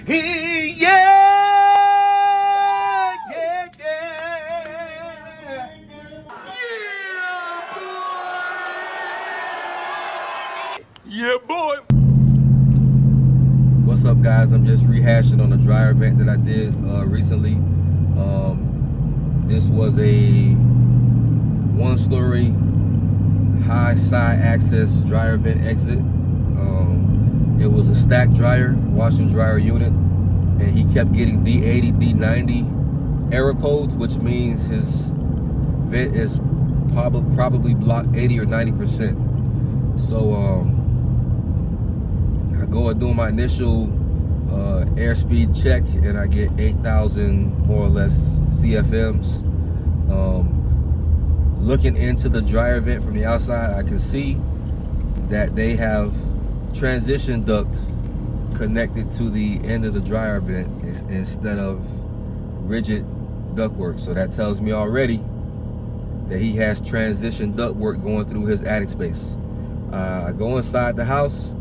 Yeah, boy. What's up, guys? I'm just rehashing on a dryer vent that I did recently. This was a one-story high side access dryer vent exit. It was a stack dryer, wash and dryer unit, and he kept getting D80, D90 error codes, which means his vent is probably blocked 80 or 90%. So I go and do my initial airspeed check, and I get 8,000 more or less CFMs. Looking into the dryer vent from the outside, I can see that they have transition duct connected to the end of the dryer vent instead of rigid ductwork. So that tells me already that he has transition ductwork going through his attic space. I go inside the house,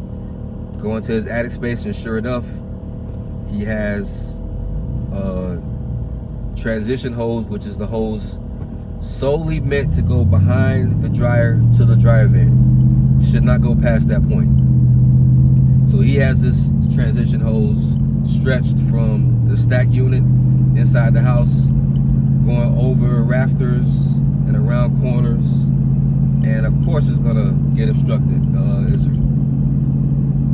go into his attic space, and sure enough, he has a transition hose, which is the hose solely meant to go behind the dryer to the dryer vent. Should not go past that point. So he has this transition hose stretched from the stack unit inside the house, going over rafters and around corners, and of course it's gonna get obstructed. His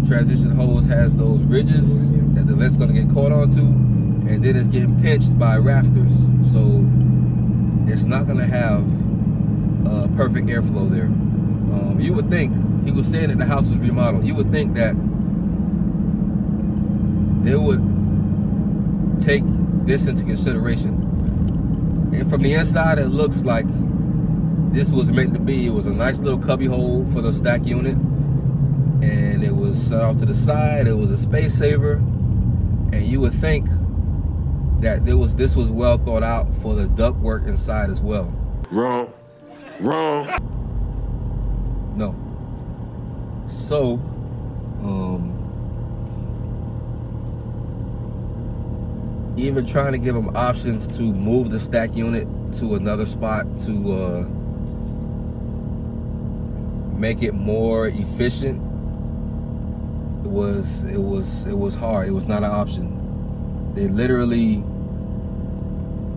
transition hose has those ridges that the vent's gonna get caught onto, and then it's getting pinched by rafters. So it's not gonna have perfect airflow there. You would think, he was saying that the house was remodeled, you would think that they would take this into consideration. And from the inside, it looks like this was meant to be. It was a nice little cubby hole for the stack unit, and it was set off to the side. It was a space saver, and you would think that this was well thought out for the ductwork inside as well. Wrong. No. So, even trying to give him options to move the stack unit to another spot to make it more efficient, it was hard. It was not an option. They literally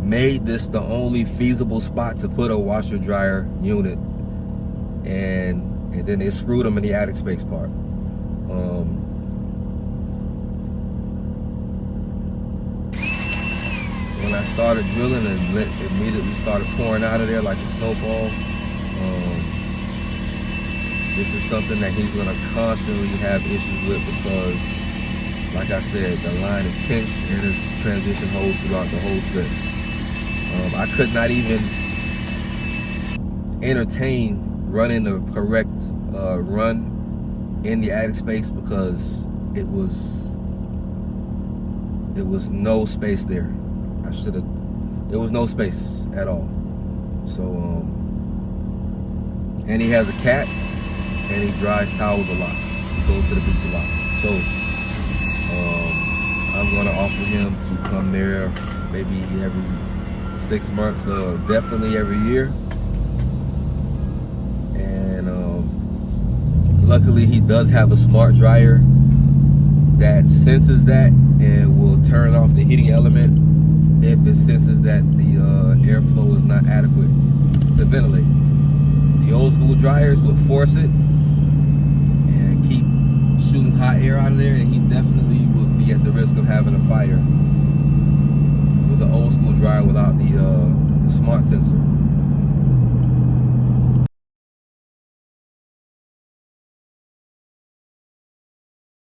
made this the only feasible spot to put a washer dryer unit, and then they screwed them in the attic space part. When I started drilling, and it immediately started pouring out of there like a snowfall. This is something that he's gonna constantly have issues with, because like I said, the line is pinched and there's transition holes throughout the whole stretch. I could not even entertain running the correct run in the attic space, because it was no space there. There was no space at all. So, and he has a cat, and he dries towels a lot. He goes to the beach a lot. So, I'm gonna offer him to come there maybe every 6 months, definitely every year. And luckily he does have a smart dryer that senses that and will turn off the heating element if it senses that the airflow is not adequate to ventilate. The old school dryers would force it and keep shooting hot air out of there, and he definitely would be at the risk of having a fire with an old school dryer without the smart sensor.